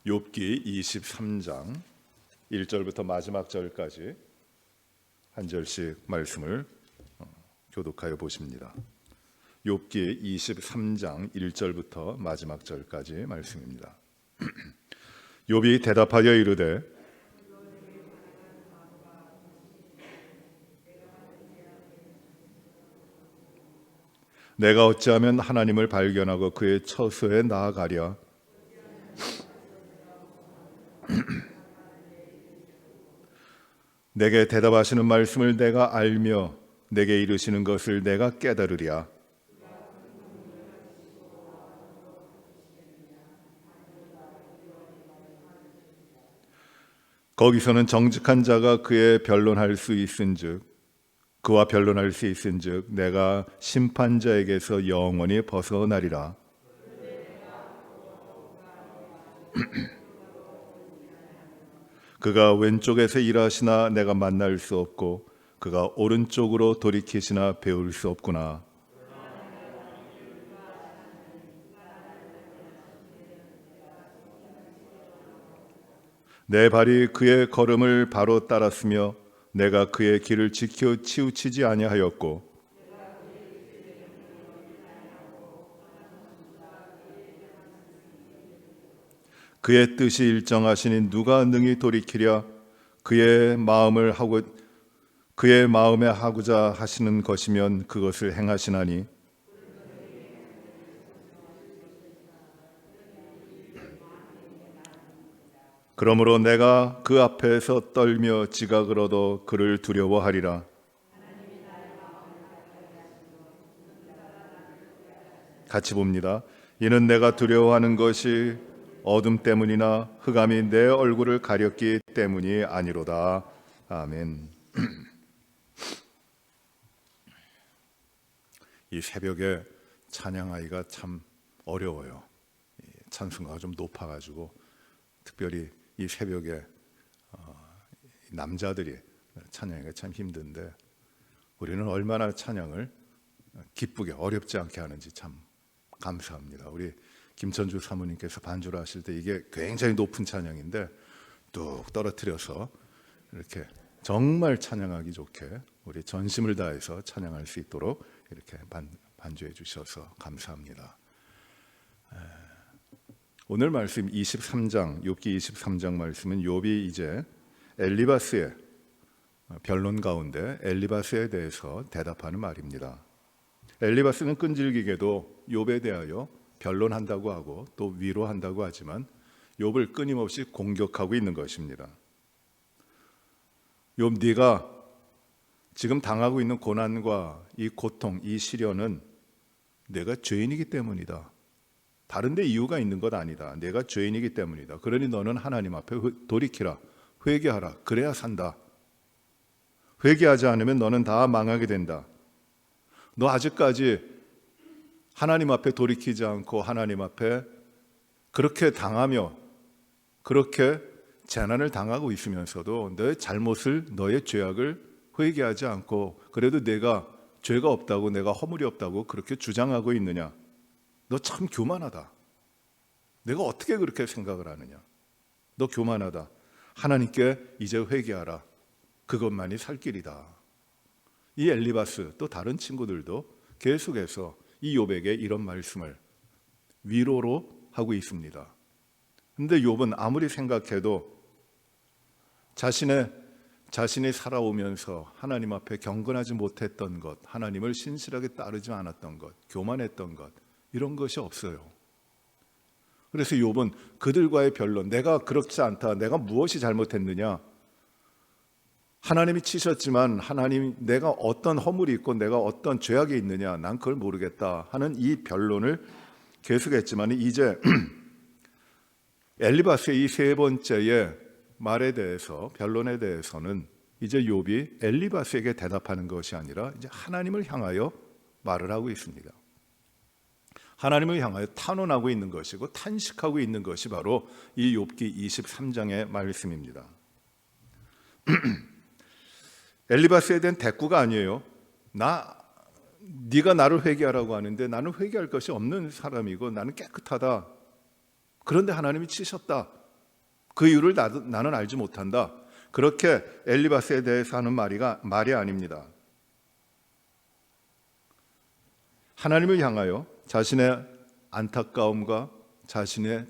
욥기 23장 1절부터 마지막 절까지 한 절씩 말씀을 교독하여 보십니다. 욥기 23장 1절부터 마지막 절까지 말씀입니다. 욥이 대답하여 이르되 내가 어찌하면 하나님을 발견하고 그의 처소에 나아가랴. 내게 대답하시는 말씀을 내가 알며 내게 이르시는 것을 내가 깨달으랴. 거기서는 정직한 자가 그의 변론할 수 있은즉 그와 변론할 수 있은즉 내가 심판자에게서 영원히 벗어나리라. 그가 왼쪽에서 일하시나 내가 만날 수 없고 그가 오른쪽으로 돌이키시나 배울 수 없구나. 내 발이 그의 걸음을 바로 따랐으며 내가 그의 길을 지켜 치우치지 아니하였고 그의 뜻이 일정하시니 누가 능히 돌이키랴. 그의 마음에 하고자 하시는 것이면 그것을 행하시나니 그러므로 내가 그 앞에서 떨며 지각을 얻어 그를 두려워하리라. 같이 봅니다. 이는 내가 두려워하는 것이 어둠 때문이나 흑암이 내 얼굴을 가렸기 때문이 아니로다. 아멘. 이 새벽에 찬양하기가 참 어려워요. 찬송가가 좀 높아가지고 특별히 이 새벽에 남자들이 찬양하기가 참 힘든데 우리는 얼마나 찬양을 기쁘게 어렵지 않게 하는지 참 감사합니다. 우리 김천주 사모님께서 반주를 하실 때 이게 굉장히 높은 찬양인데 뚝 떨어뜨려서 이렇게 정말 찬양하기 좋게 우리 전심을 다해서 찬양할 수 있도록 이렇게 반주해 주셔서 감사합니다. 오늘 말씀 23장, 욥기 23장 말씀은 욥이 이제 엘리바스의 변론 가운데 엘리바스에 대해서 대답하는 말입니다. 엘리바스는 끈질기게도 욥에 대하여 변론한다고 하고 또 위로한다고 하지만 욥을 끊임없이 공격하고 있는 것입니다. 욥, 네가 지금 당하고 있는 고난과 이 고통, 이 시련은 내가 죄인이기 때문이다. 다른 데 이유가 있는 것 아니다. 내가 죄인이기 때문이다. 그러니 너는 하나님 앞에 돌이키라. 회개하라. 그래야 산다. 회개하지 않으면 너는 다 망하게 된다. 너 아직까지 하나님 앞에 돌이키지 않고 하나님 앞에 그렇게 당하며 그렇게 재난을 당하고 있으면서도 너의 잘못을, 너의 죄악을 회개하지 않고 그래도 내가 죄가 없다고, 내가 허물이 없다고 그렇게 주장하고 있느냐? 너 참 교만하다. 내가 어떻게 그렇게 생각을 하느냐? 너 교만하다. 하나님께 이제 회개하라. 그것만이 살 길이다. 이 엘리바스 또 다른 친구들도 계속해서 이 욥에게 이런 말씀을 위로로 하고 있습니다. 그런데 욥은 아무리 생각해도 자신이 살아오면서 하나님 앞에 경건하지 못했던 것, 하나님을 신실하게 따르지 않았던 것, 교만했던 것 이런 것이 없어요. 그래서 욥은 그들과의 변론, 내가 그렇지 않다, 내가 무엇이 잘못했느냐, 하나님이 치셨지만 하나님 내가 어떤 허물이 있고 내가 어떤 죄악이 있느냐 난 그걸 모르겠다 하는 이 변론을 계속했지만 이제 엘리바스의 이 세 번째의 말에 대해서 변론에 대해서는 이제 욥이 엘리바스에게 대답하는 것이 아니라 이제 하나님을 향하여 말을 하고 있습니다. 하나님을 향하여 탄원하고 있는 것이고 탄식하고 있는 것이 바로 이 욥기 23장의 말씀입니다. 엘리바스에 대한 대꾸가 아니에요. 네가 나를 회개하라고 하는데 나는 회개할 것이 없는 사람이고 나는 깨끗하다. 그런데 하나님이 치셨다. 그 이유를 나는 알지 못한다. 그렇게 엘리바스에 대해서 하는 말이 아닙니다. 하나님을 향하여 자신의 안타까움과 자신의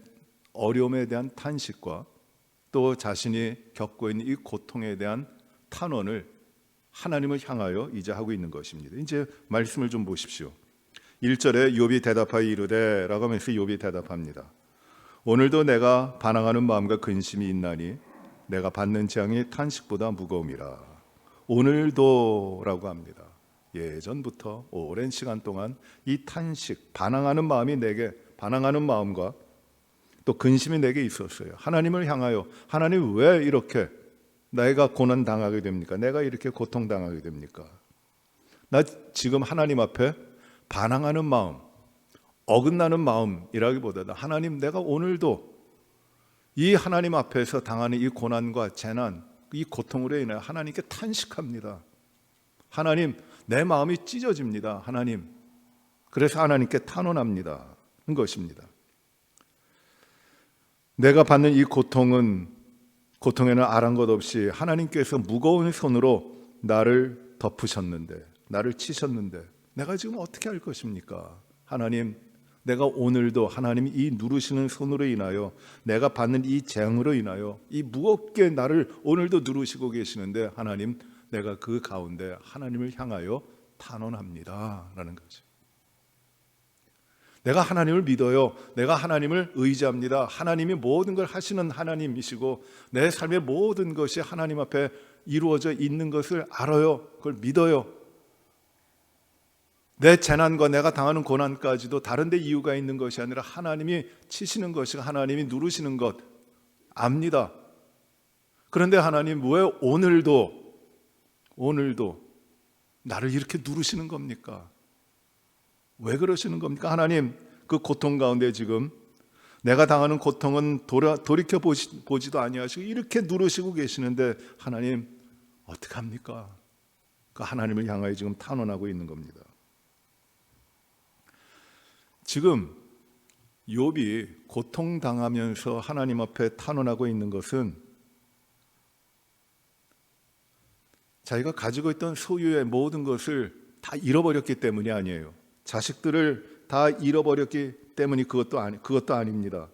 어려움에 대한 탄식과 또 자신이 겪고 있는 이 고통에 대한 탄원을 하나님을 향하여 이제 하고 있는 것입니다. 이제 말씀을 좀 보십시오. 1절에 욥이 대답하여 이르되 라고 하면서 욥이 대답합니다. 오늘도 내가 반항하는 마음과 근심이 있나니 내가 받는 재앙이 탄식보다 무거움이라. 오늘도 라고 합니다. 예전부터 오랜 시간 동안 이 탄식, 반항하는 마음과 또 근심이 내게 있었어요. 하나님을 향하여 하나님 왜 이렇게 내가 고난 당하게 됩니까? 내가 이렇게 고통 당하게 됩니까? 나 지금 하나님 앞에 반항하는 마음, 어긋나는 마음이라기보다는 하나님 내가 오늘도 이 하나님 앞에서 당하는 이 고난과 재난, 이 고통으로 인해 하나님께 탄식합니다. 하나님 내 마음이 찢어집니다. 하나님 그래서 하나님께 탄원합니다. 는 것입니다. 내가 받는 이 고통에는 아란 것 없이 하나님께서 무거운 손으로 나를 덮으셨는데, 나를 치셨는데 내가 지금 어떻게 할 것입니까? 하나님, 내가 오늘도 하나님이 이 누르시는 손으로 인하여 내가 받는 이 재앙으로 인하여 이 무겁게 나를 오늘도 누르시고 계시는데 하나님, 내가 그 가운데 하나님을 향하여 탄원합니다 라는 거죠. 내가 하나님을 믿어요. 내가 하나님을 의지합니다. 하나님이 모든 걸 하시는 하나님이시고 내 삶의 모든 것이 하나님 앞에 이루어져 있는 것을 알아요. 그걸 믿어요. 내 재난과 내가 당하는 고난까지도 다른 데 이유가 있는 것이 아니라 하나님이 치시는 것이 하나님이 누르시는 것 압니다. 그런데 하나님 왜 오늘도 나를 이렇게 누르시는 겁니까? 왜 그러시는 겁니까? 하나님 그 고통 가운데 지금 내가 당하는 고통은 돌이켜 보지도 아니하시고 이렇게 누르시고 계시는데 하나님 어떡합니까? 그 하나님을 향하여 지금 탄원하고 있는 겁니다. 지금 욥이 고통당하면서 하나님 앞에 탄원하고 있는 것은 자기가 가지고 있던 소유의 모든 것을 다 잃어버렸기 때문이 아니에요. 자식들을 다 잃어버렸기 때문이 그것도 아닙니다.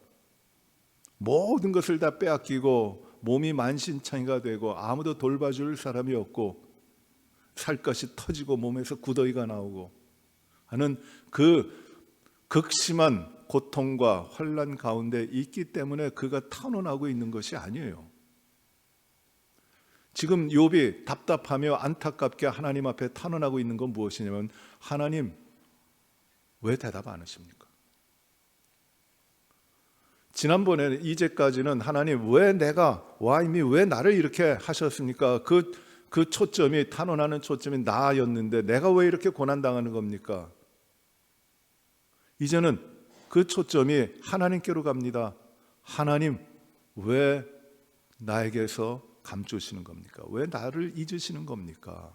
모든 것을 다 빼앗기고 몸이 만신창이가 되고 아무도 돌봐줄 사람이 없고 살 것이 터지고 몸에서 구더기가 나오고 하는 그 극심한 고통과 환난 가운데 있기 때문에 그가 탄원하고 있는 것이 아니에요. 지금 욥이 답답하며 안타깝게 하나님 앞에 탄원하고 있는 건 무엇이냐면 하나님 왜 대답 안 하십니까? 지난번에 이제까지는 하나님 왜 이미 왜 나를 이렇게 하셨습니까? 그 초점이 탄원하는 초점이 나였는데 내가 왜 이렇게 고난당하는 겁니까? 이제는 그 초점이 하나님께로 갑니다. 하나님 왜 나에게서 감추시는 겁니까? 왜 나를 잊으시는 겁니까?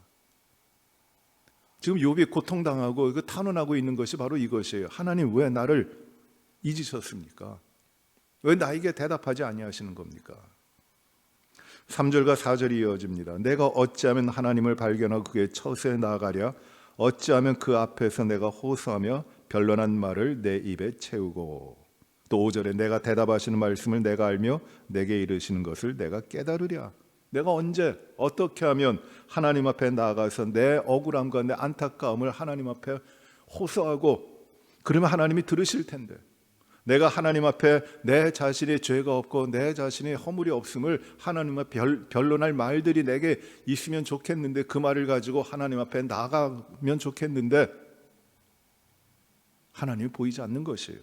지금 욥이 고통당하고 탄원하고 있는 것이 바로 이것이에요. 하나님 왜 나를 잊으셨습니까? 왜 나에게 대답하지 아니하시는 겁니까? 3절과 4절이 이어집니다. 내가 어찌하면 하나님을 발견하고 그의 처소에 나아가랴? 어찌하면 그 앞에서 내가 호소하며 변론한 말을 내 입에 채우고. 또 5절에 내가 대답하시는 말씀을 내가 알며 내게 이르시는 것을 내가 깨달으랴. 내가 언제 어떻게 하면 하나님 앞에 나아가서 내 억울함과 내 안타까움을 하나님 앞에 호소하고 그러면 하나님이 들으실 텐데, 내가 하나님 앞에 내 자신의 죄가 없고 내 자신의 허물이 없음을 하나님 앞에 변론할 말들이 내게 있으면 좋겠는데, 그 말을 가지고 하나님 앞에 나가면 좋겠는데 하나님이 보이지 않는 것이에요.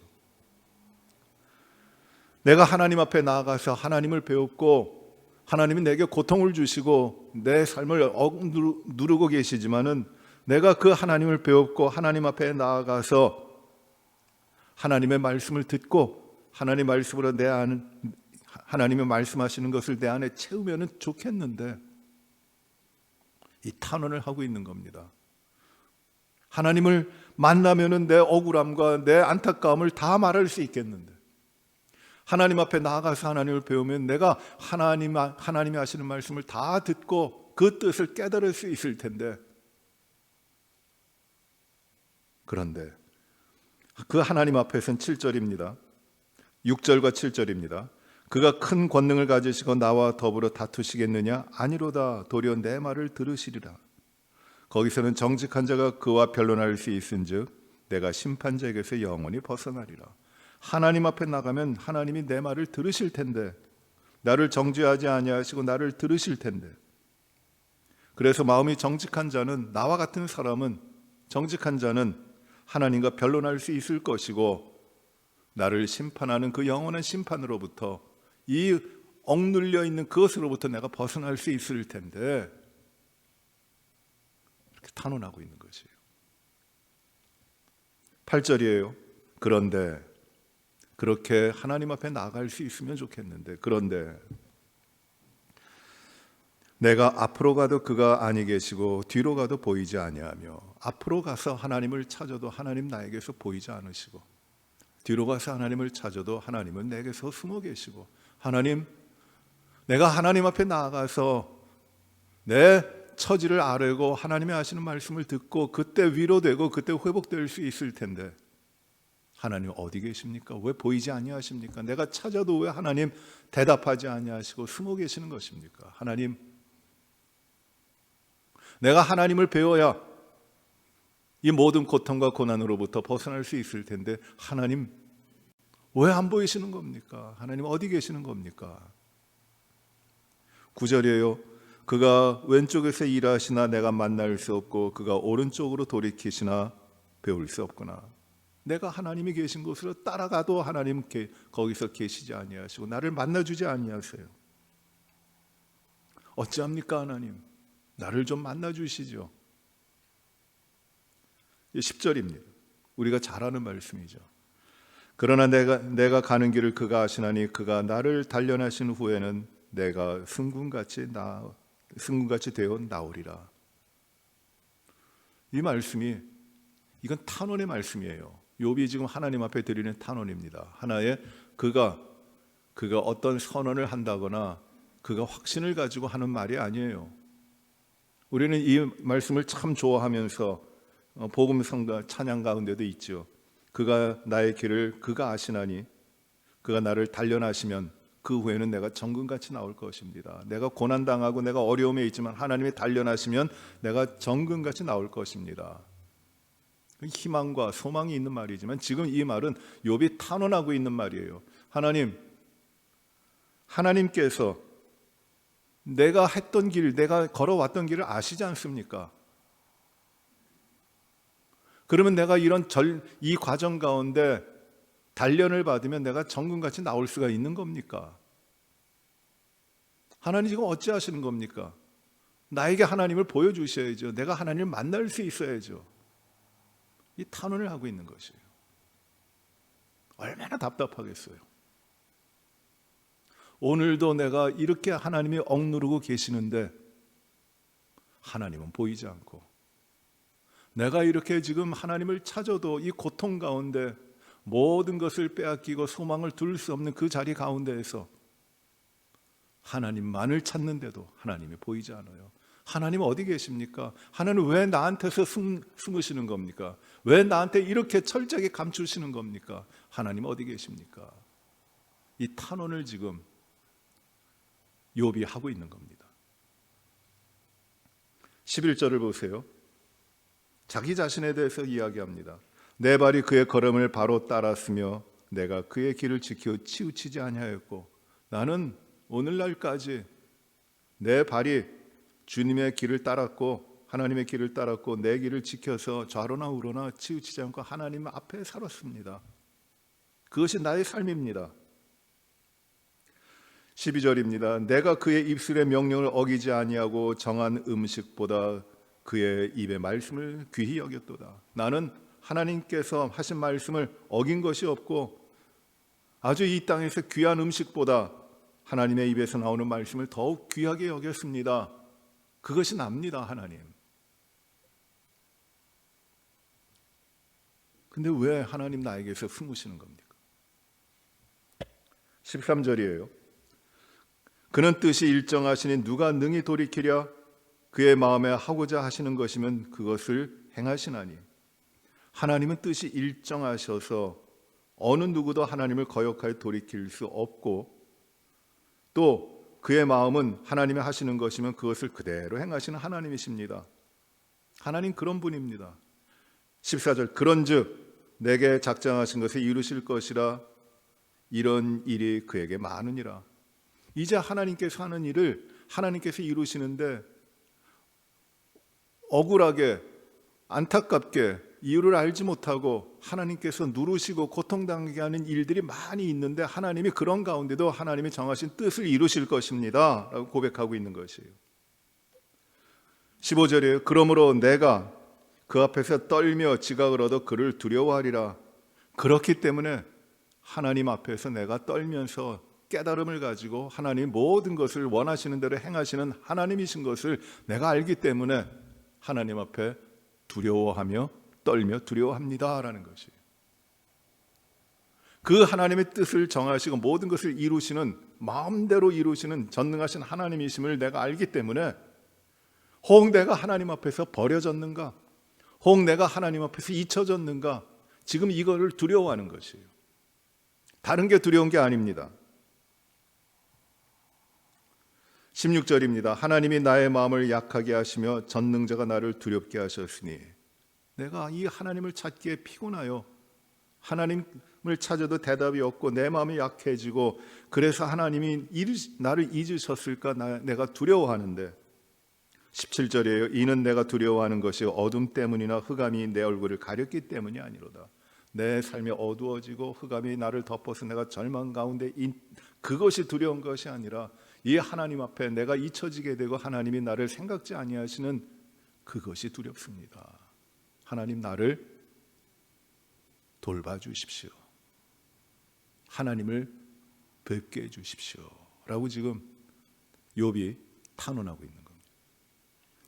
내가 하나님 앞에 나아가서 하나님을 배웠고 하나님이 내게 고통을 주시고 내 삶을 누르고 계시지만은 내가 그 하나님을 배웠고 하나님 앞에 나아가서 하나님의 말씀을 듣고 하나님의 말씀으로 하나님의 말씀하시는 것을 내 안에 채우면 좋겠는데 이 탄원을 하고 있는 겁니다. 하나님을 만나면은 내 억울함과 내 안타까움을 다 말할 수 있겠는데, 하나님 앞에 나아가서 하나님을 배우면 내가 하나님이 하시는 말씀을 다 듣고 그 뜻을 깨달을 수 있을 텐데, 그런데 그 하나님 앞에서는 7절입니다. 6절과 7절입니다. 그가 큰 권능을 가지시고 나와 더불어 다투시겠느냐? 아니로다. 도리어 내 말을 들으시리라. 거기서는 정직한 자가 그와 변론할 수 있은즉 내가 심판자에게서 영원히 벗어나리라. 하나님 앞에 나가면 하나님이 내 말을 들으실 텐데, 나를 정죄하지 아니하시고 나를 들으실 텐데, 그래서 마음이 정직한 자는, 나와 같은 사람은, 정직한 자는 하나님과 변론할 수 있을 것이고, 나를 심판하는 그 영원한 심판으로부터, 이 억눌려 있는 그것으로부터 내가 벗어날 수 있을 텐데, 이렇게 탄원하고 있는 것이에요. 8절이에요. 그런데 그렇게 하나님 앞에 나아갈 수 있으면 좋겠는데, 그런데 내가 앞으로 가도 그가 아니 계시고 뒤로 가도 보이지 아니하며, 앞으로 가서 하나님을 찾아도 하나님 나에게서 보이지 않으시고, 뒤로 가서 하나님을 찾아도 하나님은 내게서 숨어 계시고, 하나님, 내가 하나님 앞에 나아가서 내 처지를 아뢰고 하나님이 하시는 말씀을 듣고 그때 위로되고 그때 회복될 수 있을 텐데, 하나님 어디 계십니까? 왜 보이지 아니하십니까? 내가 찾아도 왜 하나님 대답하지 아니하시고 숨어 계시는 것입니까? 하나님, 내가 하나님을 배워야 이 모든 고통과 고난으로부터 벗어날 수 있을 텐데, 하나님 왜 안 보이시는 겁니까? 하나님 어디 계시는 겁니까? 9절이에요. 그가 왼쪽에서 일하시나 내가 만날 수 없고 그가 오른쪽으로 돌이키시나 배울 수 없구나. 내가 하나님이 계신 곳으로 따라가도 하나님 거기서 계시지 아니하시고 나를 만나주지 아니하세요. 어찌합니까? 하나님, 나를 좀 만나주시죠. 10절입니다. 우리가 잘 아는 말씀이죠. 그러나 내가 가는 길을 그가 아시나니 그가 나를 단련하신 후에는 내가 승군같이 되어 나오리라. 이 말씀이, 이건 탄원의 말씀이에요. 욥이 지금 하나님 앞에 드리는 탄원입니다. 하나의 그가 어떤 선언을 한다거나 그가 확신을 가지고 하는 말이 아니에요. 우리는 이 말씀을 참 좋아하면서 복음성가 찬양 가운데도 있죠. 그가 나의 길을 그가 아시나니 그가 나를 단련하시면 그 후에는 내가 정금같이 나올 것입니다. 내가 고난당하고 내가 어려움에 있지만 하나님이 단련하시면 내가 정금같이 나올 것입니다. 희망과 소망이 있는 말이지만 지금 이 말은 욥이 탄원하고 있는 말이에요. 하나님께서 내가 했던 길, 내가 걸어왔던 길을 아시지 않습니까? 그러면 내가 이 과정 가운데 단련을 받으면 내가 정금같이 나올 수가 있는 겁니까? 하나님 지금 어찌하시는 겁니까? 나에게 하나님을 보여주셔야죠. 내가 하나님을 만날 수 있어야죠. 이 탄원을 하고 있는 것이에요. 얼마나 답답하겠어요. 오늘도 내가 이렇게 하나님이 억누르고 계시는데 하나님은 보이지 않고, 내가 이렇게 지금 하나님을 찾아도 이 고통 가운데 모든 것을 빼앗기고 소망을 둘 수 없는 그 자리 가운데에서 하나님만을 찾는데도 하나님이 보이지 않아요. 하나님 어디 계십니까? 하나님 왜 나한테서 숨으시는 겁니까? 왜 나한테 이렇게 철저하게 감추시는 겁니까? 하나님 어디 계십니까? 이 탄원을 지금 욥이 하고 있는 겁니다. 11절을 보세요. 자기 자신에 대해서 이야기합니다. 내 발이 그의 걸음을 바로 따랐으며 내가 그의 길을 지켜 치우치지 아니하였고, 나는 오늘날까지 내 발이 주님의 길을 따랐고 하나님의 길을 따랐고 내 길을 지켜서 좌로나 우로나 치우치지 않고 하나님 앞에 살았습니다. 그것이 나의 삶입니다. 12절입니다. 내가 그의 입술의 명령을 어기지 아니하고 정한 음식보다 그의 입의 말씀을 귀히 여겼도다. 나는 하나님께서 하신 말씀을 어긴 것이 없고 아주 이 땅에서 귀한 음식보다 하나님의 입에서 나오는 말씀을 더욱 귀하게 여겼습니다. 그것이 납니다, 하나님. 근데 왜 하나님 나에게서 숨으시는 겁니까? 13절이에요. 그는 뜻이 일정하시니 누가 능히 돌이키랴. 그의 마음에 하고자 하시는 것이면 그것을 행하시나니. 하나님은 뜻이 일정하셔서 어느 누구도 하나님을 거역하여 돌이킬 수 없고, 또 그의 마음은 하나님이 하시는 것이면 그것을 그대로 행하시는 하나님이십니다. 하나님 그런 분입니다. 14절 그런즉 내게 작정하신 것을 이루실 것이라. 이런 일이 그에게 많으니라. 이제 하나님께서 하는 일을 하나님께서 이루시는데 억울하게 안타깝게 이유를 알지 못하고 하나님께서 누르시고 고통당하게 하는 일들이 많이 있는데, 하나님이 그런 가운데도 하나님이 정하신 뜻을 이루실 것입니다 라고 고백하고 있는 것이에요. 15절이에요. 그러므로 내가 그 앞에서 떨며 지각을 얻어 그를 두려워하리라. 그렇기 때문에 하나님 앞에서 내가 떨면서 깨달음을 가지고 하나님 모든 것을 원하시는 대로 행하시는 하나님이신 것을 내가 알기 때문에 하나님 앞에 두려워하며 떨며 두려워합니다라는 것이에요. 그 하나님의 뜻을 정하시고 모든 것을 이루시는, 마음대로 이루시는 전능하신 하나님이심을 내가 알기 때문에 혹 내가 하나님 앞에서 버려졌는가, 혹 내가 하나님 앞에서 잊혀졌는가, 지금 이거를 두려워하는 것이에요. 다른 게 두려운 게 아닙니다. 16절입니다. 하나님이 나의 마음을 약하게 하시며 전능자가 나를 두렵게 하셨으니. 내가 이 하나님을 찾기에 피곤하여 하나님을 찾아도 대답이 없고 내 마음이 약해지고, 그래서 하나님이 나를 잊으셨을까 내가 두려워하는데, 17절이에요. 이는 내가 두려워하는 것이 어둠 때문이나 흑암이 내 얼굴을 가렸기 때문이 아니로다. 내 삶이 어두워지고 흑암이 나를 덮어서 내가 절망 가운데 그것이 두려운 것이 아니라 이 하나님 앞에 내가 잊혀지게 되고 하나님이 나를 생각지 아니하시는 그것이 두렵습니다. 하나님 나를 돌봐주십시오. 하나님을 뵙게 해주십시오 라고 지금 욥이 탄원하고 있는 겁니다.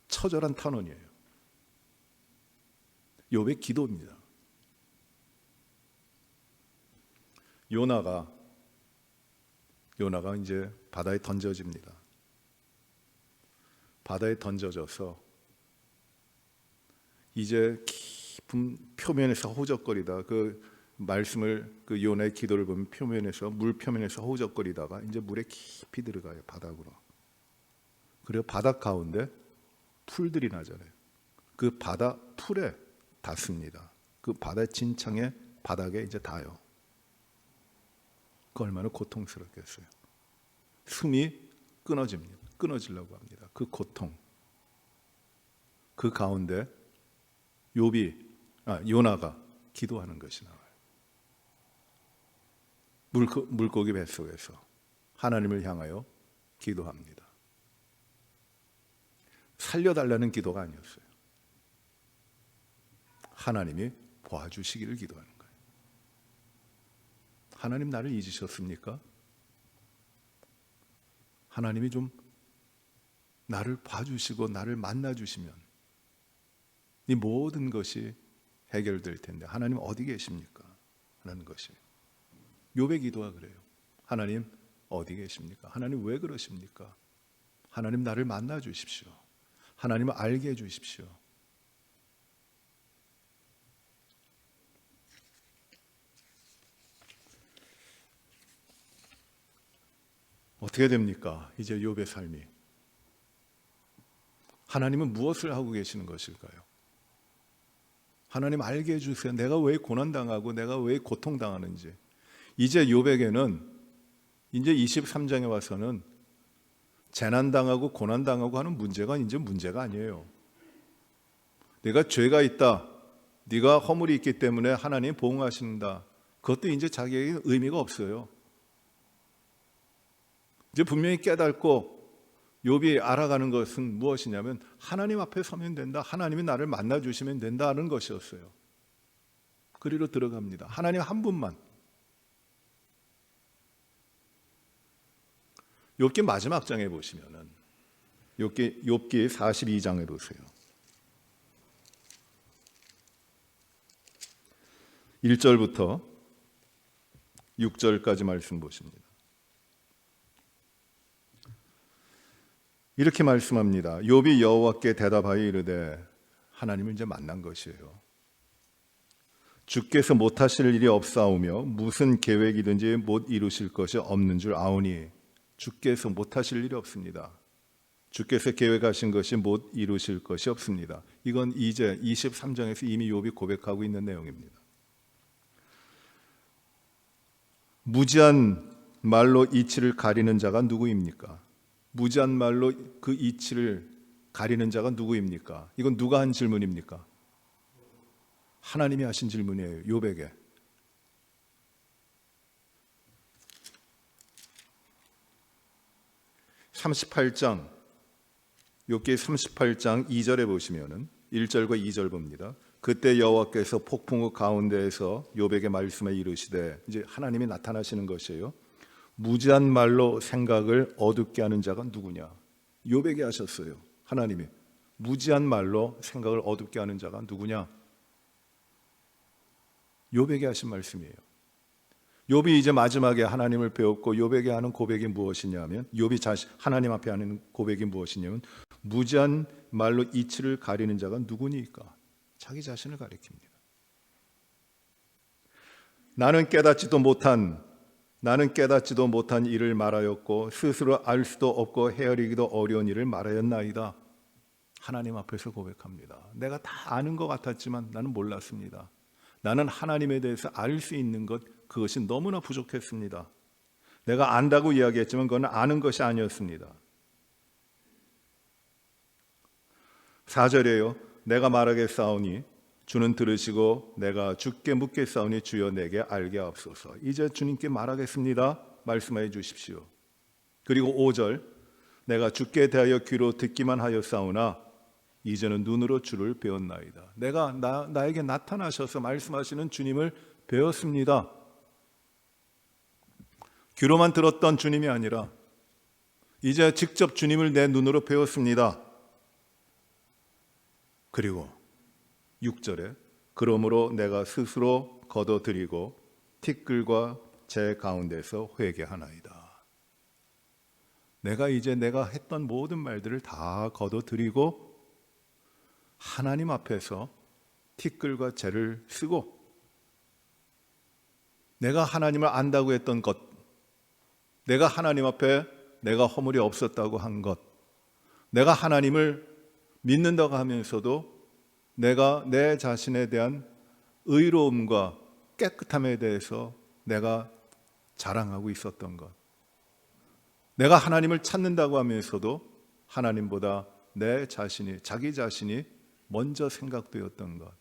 처절한 탄원이에요. 욥의 기도입니다. 요나가 이제 바다에 던져집니다. 바다에 던져져서 이제 깊은 표면에서 허우적거리다, 그 말씀을, 그 요나의 기도를 보면 표면에서, 물 표면에서 허우적거리다가 이제 물에 깊이 들어가요. 바닥으로. 그리고 바닥 가운데 풀들이 나잖아요. 그 바다 풀에 닿습니다. 그 바다 진창에 바닥에 이제 닿아요. 그 얼마나 고통스럽겠어요. 숨이 끊어집니다. 끊어지려고 합니다. 그 고통, 그 가운데 요나가 기도하는 것이 나와요. 물고기 뱃속에서 하나님을 향하여 기도합니다. 살려달라는 기도가 아니었어요. 하나님이 도와주시기를 기도하는 거예요. 하나님 나를 잊으셨습니까? 하나님이 좀 나를 봐주시고 나를 만나주시면 이 모든 것이 해결될 텐데 하나님 어디 계십니까? 라는 것이 욥의 기도가 그래요. 하나님 어디 계십니까? 하나님 왜 그러십니까? 하나님 나를 만나주십시오. 하나님을 알게 해주십시오. 어떻게 됩니까? 이제 욥의 삶이. 하나님은 무엇을 하고 계시는 것일까요? 하나님 알게 해주세요. 내가 왜 고난당하고 내가 왜 고통당하는지. 이제 욥에게는 이제 23장에 와서는 재난당하고 고난당하고 하는 문제가 이제 문제가 아니에요. 내가 죄가 있다, 네가 허물이 있기 때문에 하나님 보응하신다, 그것도 이제 자기에게 의미가 없어요. 이제 분명히 깨닫고 욥이 알아가는 것은 무엇이냐면 하나님 앞에 서면 된다, 하나님이 나를 만나주시면 된다는 것이었어요. 그리로 들어갑니다. 하나님 한 분만. 욥기 마지막 장에 보시면은 욥기 42장에 보세요. 1절부터 6절까지 말씀 보십니다. 이렇게 말씀합니다. 욥이 여호와께 대답하여 이르되, 하나님을 이제 만난 것이에요. 주께서 못하실 일이 없사오며 무슨 계획이든지 못 이루실 것이 없는 줄 아오니. 주께서 못하실 일이 없습니다. 주께서 계획하신 것이 못 이루실 것이 없습니다. 이건 이제 23장에서 이미 욥이 고백하고 있는 내용입니다. 무지한 말로 이치를 가리는 자가 누구입니까? 무지한 말로 그 이치를 가리는 자가 누구입니까? 이건 누가 한 질문입니까? 하나님이 하신 질문이에요. 욥에게. 38장, 욥기 38장 2절에 보시면은 1절과 2절 봅니다. 그때 여호와께서 폭풍우 가운데에서 욥에게 말씀해 이르시되, 이제 하나님이 나타나시는 것이에요. 무지한 말로 생각을 어둡게 하는 자가 누구냐? 욥에게 하셨어요. 하나님이 무지한 말로 생각을 어둡게 하는 자가 누구냐? 욥에게 하신 말씀이에요. 욥이 이제 마지막에 하나님을 배웠고 욥에게 하는 고백이 무엇이냐면, 욥이 하나님 앞에 하는 고백이 무엇이냐면, 무지한 말로 이치를 가리는 자가 누구니까? 자기 자신을 가리킵니다. 나는 깨닫지도 못한 일을 말하였고 스스로 알 수도 없고 헤아리기도 어려운 일을 말하였나이다. 하나님 앞에서 고백합니다. 내가 다 아는 것 같았지만 나는 몰랐습니다. 나는 하나님에 대해서 알 수 있는 것, 그것이 너무나 부족했습니다. 내가 안다고 이야기했지만 그건 아는 것이 아니었습니다. 4절에요. 내가 말하겠사오니 주는 들으시고 내가 주께 묻겠사오니 주여 내게 알게 하옵소서. 이제 주님께 말하겠습니다. 말씀해 주십시오. 그리고 5절, 내가 주께 대하여 귀로 듣기만 하였사오나 이제는 눈으로 주를 배웠나이다. 내가 나에게 나타나셔서 말씀하시는 주님을 배웠습니다. 귀로만 들었던 주님이 아니라 이제 직접 주님을 내 눈으로 배웠습니다. 그리고 6절에 그러므로 내가 스스로 거둬들이고 티끌과 제 가운데서 회개하나이다. 내가 이제 내가 했던 모든 말들을 다 거둬들이고 하나님 앞에서 티끌과 재를 쓰고, 내가 하나님을 안다고 했던 것, 내가 하나님 앞에 내가 허물이 없었다고 한 것, 내가 하나님을 믿는다고 하면서도 내가 내 자신에 대한 의로움과 깨끗함에 대해서 내가 자랑하고 있었던 것, 내가 하나님을 찾는다고 하면서도 하나님보다 내 자신이, 자기 자신이 먼저 생각되었던 것,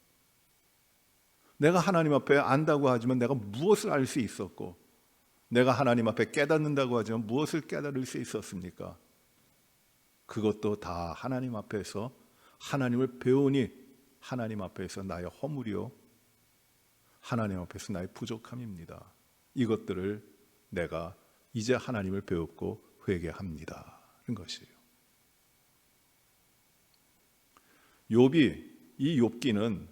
내가 하나님 앞에 안다고 하지만 내가 무엇을 알 수 있었고, 내가 하나님 앞에 깨닫는다고 하지만 무엇을 깨달을 수 있었습니까? 그것도 다 하나님 앞에서 하나님을 배우니 하나님 앞에서 나의 허물이요, 하나님 앞에서 나의 부족함입니다. 이것들을 내가 이제 하나님을 배웠고 회개합니다. 그런 것이에요. 이 욥기는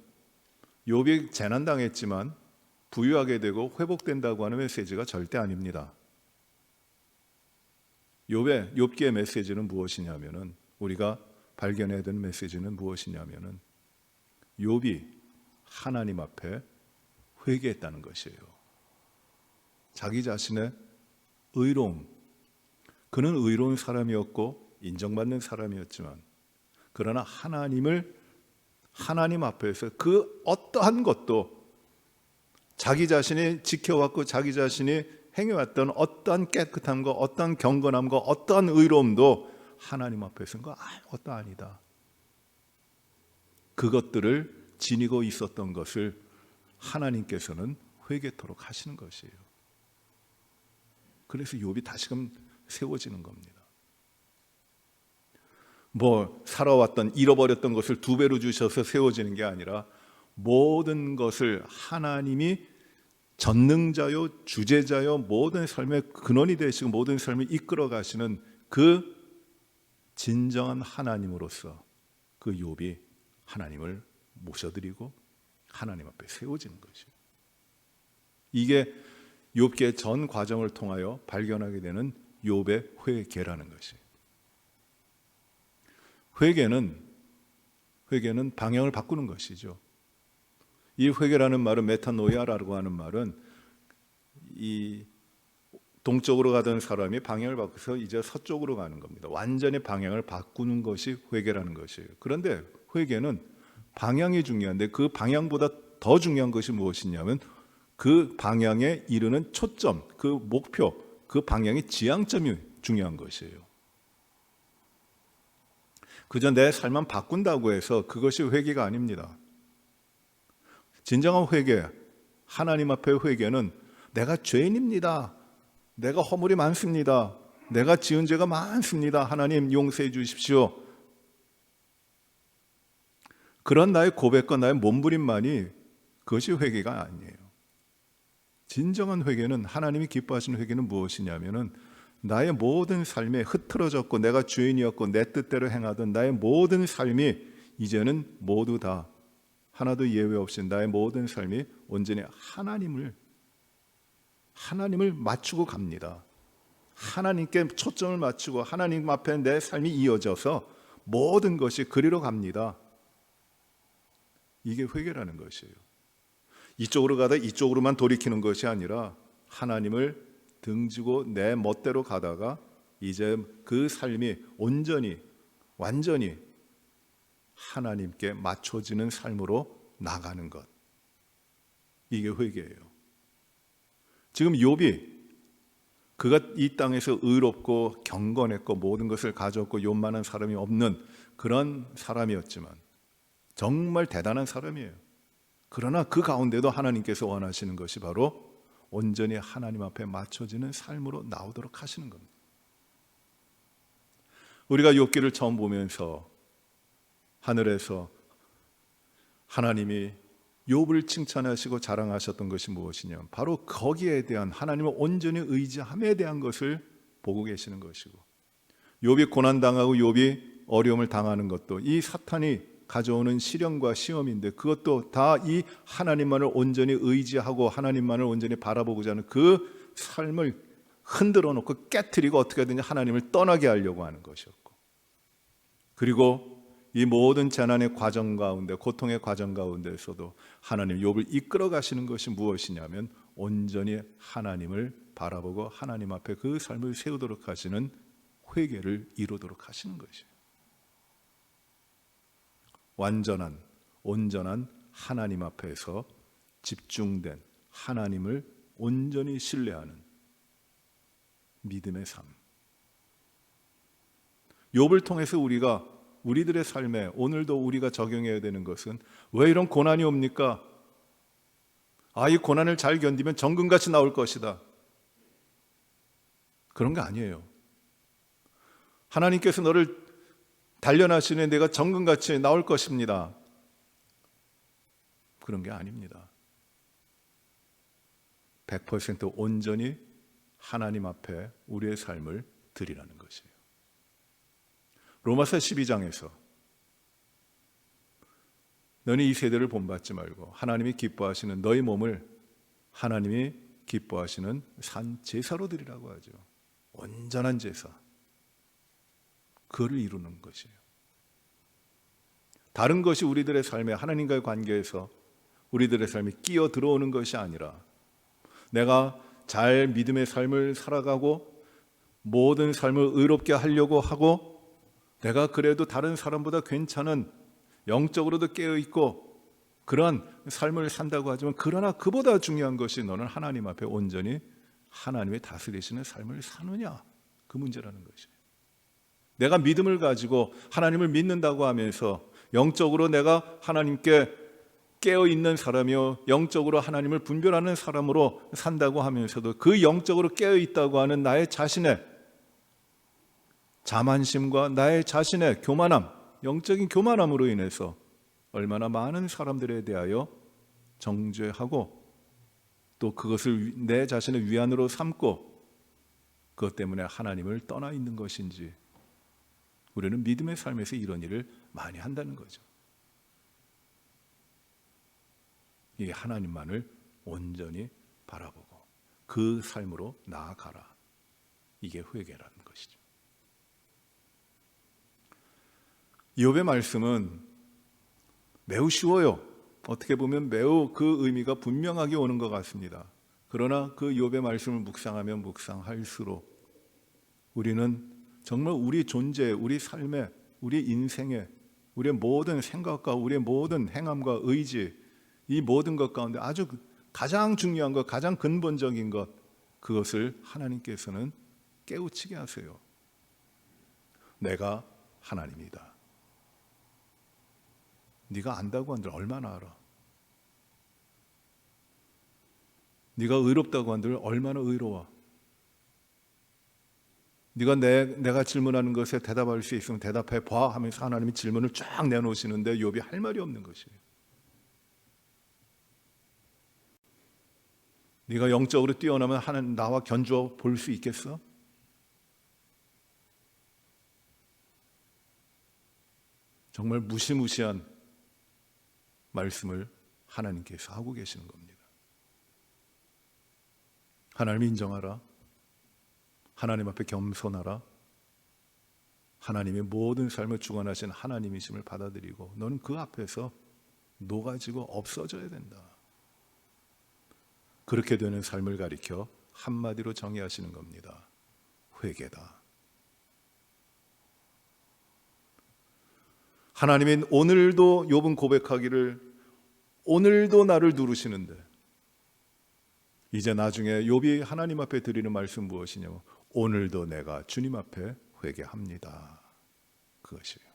욥이 재난당했지만 부유하게 되고 회복된다고 하는 메시지가 절대 아닙니다. 욥기의 메시지는 무엇이냐면은, 우리가 발견해야 되는 메시지는 무엇이냐면은, 욥이 하나님 앞에 회개했다는 것이에요. 자기 자신의 의로움, 그는 의로운 사람이었고 인정받는 사람이었지만, 그러나 하나님 앞에서 그 어떠한 것도, 자기 자신이 지켜왔고 자기 자신이 행해왔던 어떠한 깨끗함과 어떠한 경건함과 어떠한 의로움도 하나님 앞에서는 거 아무것도 아니다. 그것들을 지니고 있었던 것을 하나님께서는 회개토록 하시는 것이에요. 그래서 욥이 다시금 세워지는 겁니다. 살아왔던, 잃어버렸던 것을 2배로 주셔서 세워지는 게 아니라, 모든 것을 하나님이 전능자요, 주제자요, 모든 삶의 근원이 되시고 모든 삶을 이끌어 가시는 그 진정한 하나님으로서 그 욥이 하나님을 모셔드리고 하나님 앞에 세워지는 것이에요. 이게 욥기의 전 과정을 통하여 발견하게 되는 욥의 회개라는 것이에요. 회개는 방향을 바꾸는 것이죠. 이 회개라는 말은 메타노이아라고 하는 말은 이 동쪽으로 가던 사람이 방향을 바꿔서 이제 서쪽으로 가는 겁니다. 완전히 방향을 바꾸는 것이 회개라는 것이에요. 그런데 회개는 방향이 중요한데 그 방향보다 더 중요한 것이 무엇이냐면 그 방향에 이르는 초점, 그 목표, 그 방향의 지향점이 중요한 것이에요. 그저 내 삶만 바꾼다고 해서 그것이 회개가 아닙니다. 진정한 회개, 하나님 앞의 회개는 내가 죄인입니다. 내가 허물이 많습니다. 내가 지은 죄가 많습니다. 하나님 용서해 주십시오. 그런 나의 고백과 나의 몸부림만이 그것이 회개가 아니에요. 진정한 회개는, 하나님이 기뻐하시는 회개는 무엇이냐면은 나의 모든 삶에 흐트러졌고 내가 죄인이었고 내 뜻대로 행하던 나의 모든 삶이 이제는 모두 다 하나도 예외 없이 나의 모든 삶이 온전히 하나님을 맞추고 갑니다. 하나님께 초점을 맞추고 하나님 앞에 내 삶이 이어져서 모든 것이 그리로 갑니다. 이게 회개라는 것이에요. 이쪽으로 가다 이쪽으로만 돌이키는 것이 아니라 하나님을 등지고 내 멋대로 가다가 이제 그 삶이 온전히 완전히 하나님께 맞춰지는 삶으로 나가는 것. 이게 회개예요. 지금 욥이 그가 이 땅에서 의롭고 경건했고 모든 것을 가졌고 욕만한 사람이 없는 그런 사람이었지만 정말 대단한 사람이에요. 그러나 그 가운데도 하나님께서 원하시는 것이 바로 온전히 하나님 앞에 맞춰지는 삶으로 나오도록 하시는 겁니다. 우리가 욥기를 처음 보면서 하늘에서 하나님이 욥을 칭찬하시고 자랑하셨던 것이 무엇이냐, 바로 거기에 대한 하나님을 온전히 의지함에 대한 것을 보고 계시는 것이고, 욥이 고난당하고 욥이 어려움을 당하는 것도 이 사탄이 가져오는 시련과 시험인데 그것도 다 이 하나님만을 온전히 의지하고 하나님만을 온전히 바라보고자 하는 그 삶을 흔들어 놓고 깨트리고 어떻게든지 하나님을 떠나게 하려고 하는 것이었고, 그리고 이 모든 재난의 과정 가운데, 고통의 과정 가운데서도 하나님 욥을 이끌어 가시는 것이 무엇이냐면 온전히 하나님을 바라보고 하나님 앞에 그 삶을 세우도록 하시는 회개를 이루도록 하시는 것이에요. 완전한 온전한 하나님 앞에서 집중된 하나님을 온전히 신뢰하는 믿음의 삶. 욥을 통해서 우리들의 삶에 오늘도 우리가 적용해야 되는 것은, 왜 이런 고난이 옵니까? 이 고난을 잘 견디면 정금같이 나올 것이다. 그런 게 아니에요. 하나님께서 너를 단련하시니 내가 정금같이 나올 것입니다. 그런 게 아닙니다. 100% 온전히 하나님 앞에 우리의 삶을 드리라는 것이에요. 로마서 12장에서 너는 이 세대를 본받지 말고 하나님이 기뻐하시는 너희 몸을 하나님이 기뻐하시는 산 제사로 드리라고 하죠. 온전한 제사. 그를 이루는 것이에요. 다른 것이 우리들의 삶에 하나님과의 관계에서 우리들의 삶에 끼어 들어오는 것이 아니라, 내가 잘 믿음의 삶을 살아가고 모든 삶을 의롭게 하려고 하고 내가 그래도 다른 사람보다 괜찮은, 영적으로도 깨어있고 그런 삶을 산다고 하지만, 그러나 그보다 중요한 것이 너는 하나님 앞에 온전히 하나님의 다스리시는 삶을 사느냐, 그 문제라는 것이에요. 내가 믿음을 가지고 하나님을 믿는다고 하면서 영적으로 내가 하나님께 깨어있는 사람이요 영적으로 하나님을 분별하는 사람으로 산다고 하면서도 그 영적으로 깨어있다고 하는 나의 자신의 자만심과 나의 자신의 교만함, 영적인 교만함으로 인해서 얼마나 많은 사람들에 대하여 정죄하고 또 그것을 내 자신의 위안으로 삼고 그것 때문에 하나님을 떠나 있는 것인지, 우리는 믿음의 삶에서 이런 일을 많이 한다는 거죠. 이 하나님만을 온전히 바라보고 그 삶으로 나아가라. 이게 회개라는 것이죠. 욥의 말씀은 매우 쉬워요. 어떻게 보면 매우 그 의미가 분명하게 오는 것 같습니다. 그러나 그 욥의 말씀을 묵상하면 묵상할수록 우리는 정말 우리 존재, 우리 삶에, 우리 인생에, 우리의 모든 생각과 우리의 모든 행함과 의지, 이 모든 것 가운데 아주 가장 중요한 것, 가장 근본적인 것, 그것을 하나님께서는 깨우치게 하세요. 내가 하나님이다. 네가 안다고 한들 얼마나 알아? 네가 의롭다고 한들 얼마나 의로워? 네가 내가 질문하는 것에 대답할 수 있으면 대답해 봐 하면서 하나님이 질문을 쫙 내놓으시는데 욥이 할 말이 없는 것이에요. 네가 영적으로 뛰어나면 하나님 나와 견주어 볼 수 있겠어? 정말 무시무시한 말씀을 하나님께서 하고 계시는 겁니다. 하나님 인정하라. 하나님 앞에 겸손하라. 하나님의 모든 삶을 주관하신 하나님이심을 받아들이고 너는 그 앞에서 녹아지고 없어져야 된다. 그렇게 되는 삶을 가리켜 한마디로 정의하시는 겁니다. 회개다. 하나님은 오늘도 욥은 고백하기를 오늘도 나를 누르시는데 이제 나중에 욥이 하나님 앞에 드리는 말씀 무엇이냐면 오늘도 내가 주님 앞에 회개합니다. 그것이에요.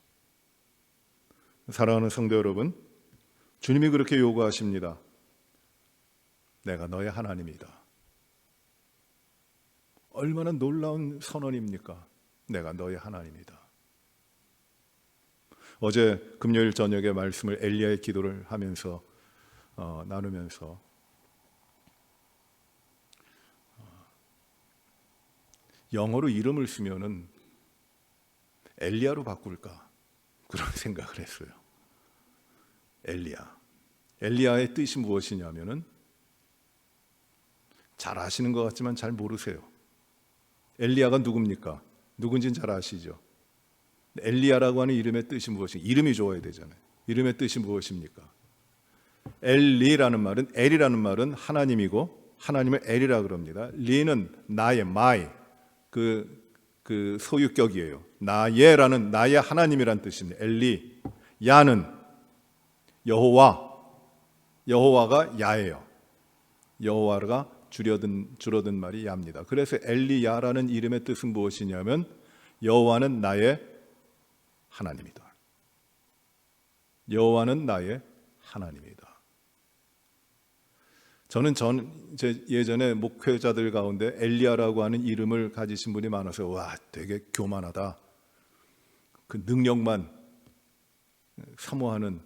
사랑하는 성도 여러분, 주님이 그렇게 요구하십니다. 내가 너의 하나님이다. 얼마나 놀라운 선언입니까? 내가 너의 하나님이다. 어제 금요일 저녁에 말씀을 엘리야의 기도를 하면서 나누면서 영어로 이름을 쓰면은 엘리야로 바꿀까 그런 생각을 했어요. 엘리야. 엘리야의 뜻이 무엇이냐면은 잘 아시는 것 같지만 잘 모르세요. 엘리야가 누굽니까? 누군지는 잘 아시죠? 엘리야라고 하는 이름의 뜻이 무엇인가? 이름이 좋아야 되잖아요. 이름의 뜻이 무엇입니까? 엘리라는 말은 엘이라는 말은 하나님이고 하나님을 엘이라 그럽니다. 리는 나의 마이 그 소유격이에요. 나의라는 나의 하나님이란 뜻입니다. 엘리. 야는 여호와가 야예요. 여호와가 줄어든 말이 야입니다. 그래서 엘리야라는 이름의 뜻은 무엇이냐면 여호와는 나의 하나님이다. 여호와는 나의 하나님이다. 저는 예전에 목회자들 가운데 엘리야라고 하는 이름을 가지신 분이 많아서 와 되게 교만하다. 그 능력만 사모하는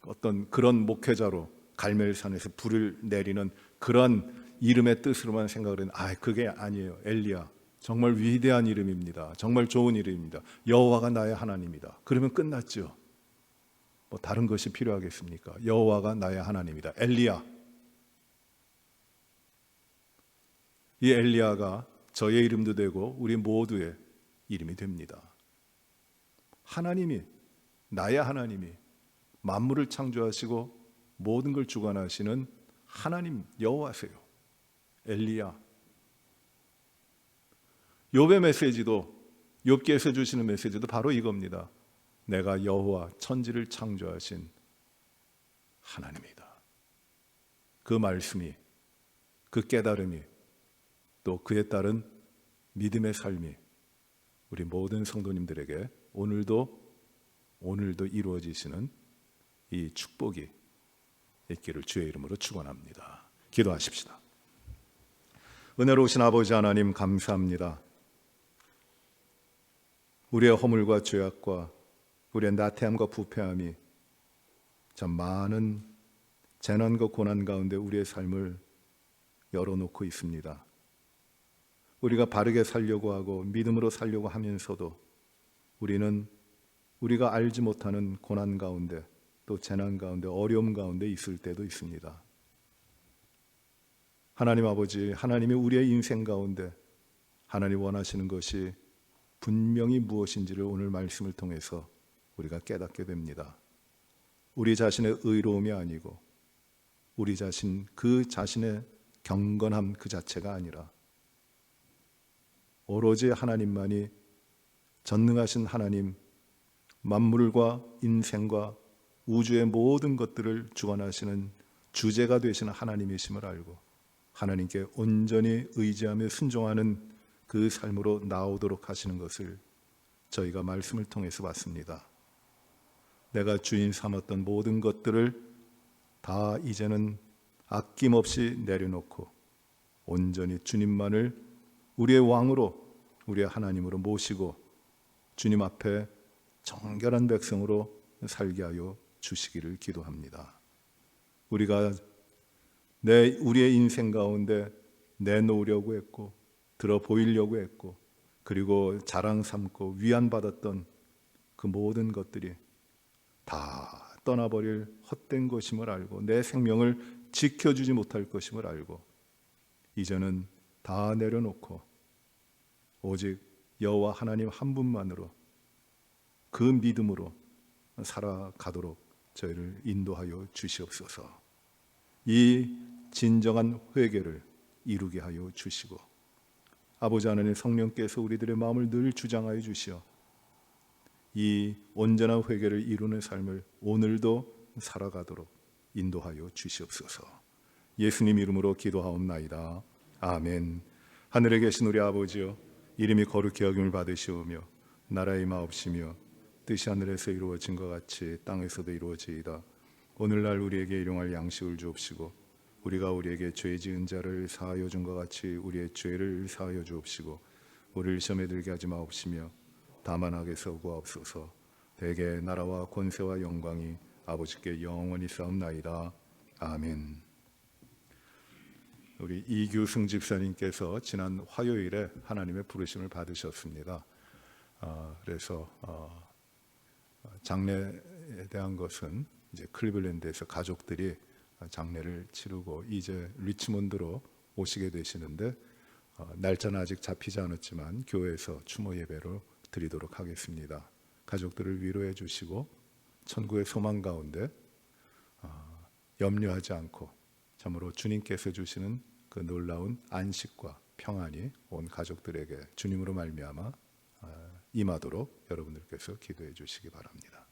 어떤 그런 목회자로 갈멜산에서 불을 내리는 그런 이름의 뜻으로만 생각을 했는데 그게 아니에요. 엘리야 정말 위대한 이름입니다. 정말 좋은 이름입니다. 여호와가 나의 하나님이다. 그러면 끝났죠. 뭐 다른 것이 필요하겠습니까? 여호와가 나의 하나님이다. 엘리야. 이 엘리야가 저의 이름도 되고 우리 모두의 이름이 됩니다. 하나님이 나의 하나님이 만물을 창조하시고 모든 걸 주관하시는 하나님 여호와세요. 엘리야. 욥의 메시지도 욥기에서 주시는 메시지도 바로 이겁니다. 내가 여호와 천지를 창조하신 하나님이다. 그 말씀이 그 깨달음이 또 그에 따른 믿음의 삶이 우리 모든 성도님들에게 오늘도 이루어지시는 이 축복이 있기를 주의 이름으로 축원합니다. 기도하십시다. 은혜로우신 아버지 하나님 감사합니다. 우리의 허물과 죄악과 우리의 나태함과 부패함이 참 많은 재난과 고난 가운데 우리의 삶을 열어놓고 있습니다. 우리가 바르게 살려고 하고 믿음으로 살려고 하면서도 우리는 우리가 알지 못하는 고난 가운데 또 재난 가운데 어려움 가운데 있을 때도 있습니다. 하나님 아버지, 하나님이 우리의 인생 가운데 하나님 원하시는 것이 분명히 무엇인지를 오늘 말씀을 통해서 우리가 깨닫게 됩니다. 우리 자신의 의로움이 아니고 우리 자신 그 자신의 경건함 그 자체가 아니라 오로지 하나님만이 전능하신 하나님, 만물과 인생과 우주의 모든 것들을 주관하시는 주제가 되시는 하나님이심을 알고 하나님께 온전히 의지하며 순종하는 그 삶으로 나오도록 하시는 것을 저희가 말씀을 통해서 봤습니다. 내가 주인 삼았던 모든 것들을 다 이제는 아낌없이 내려놓고 온전히 주님만을 우리의 왕으로, 우리의 하나님으로 모시고 주님 앞에 정결한 백성으로 살게 하여 주시기를 기도합니다. 우리가 우리의 인생 가운데 내놓으려고 했고 들어 보이려고 했고 그리고 자랑 삼고 위안받았던 그 모든 것들이 다 떠나버릴 헛된 것임을 알고 내 생명을 지켜주지 못할 것임을 알고 이제는 다 내려놓고 오직 여호와 하나님 한 분만으로 그 믿음으로 살아가도록 저희를 인도하여 주시옵소서. 이 진정한 회개를 이루게 하여 주시고 아버지 하나님 성령께서 우리들의 마음을 늘 주장하여 주시어 이 온전한 회개를 이루는 삶을 오늘도 살아가도록 인도하여 주시옵소서. 예수님 이름으로 기도하옵나이다. 아멘. 하늘에 계신 우리 아버지여, 이름이 거룩히 여김을 받으시오며 나라의 마옵시며 뜻이 하늘에서 이루어진 것 같이 땅에서도 이루어지이다. 오늘날 우리에게 일용할 양식을 주옵시고 우리가 우리에게 죄 지은 자를 사하여 준 것 같이 우리의 죄를 사하여 주옵시고 우리를 시험에 들게 하지 마옵시며 다만 악에서 구하옵소서. 대개 나라와 권세와 영광이 아버지께 영원히 싸움나이다. 아멘. 우리 이규승 집사님께서 지난 화요일에 하나님의 부르심을 받으셨습니다. 그래서 장례에 대한 것은 이제 클리블랜드에서 가족들이 장례를 치르고 이제 리치몬드로 오시게 되시는데 날짜는 아직 잡히지 않았지만 교회에서 추모 예배로 드리도록 하겠습니다. 가족들을 위로해 주시고 천국의 소망 가운데 염려하지 않고 참으로 주님께서 주시는 그 놀라운 안식과 평안이 온 가족들에게 주님으로 말미암아 임하도록 여러분들께서 기도해 주시기 바랍니다.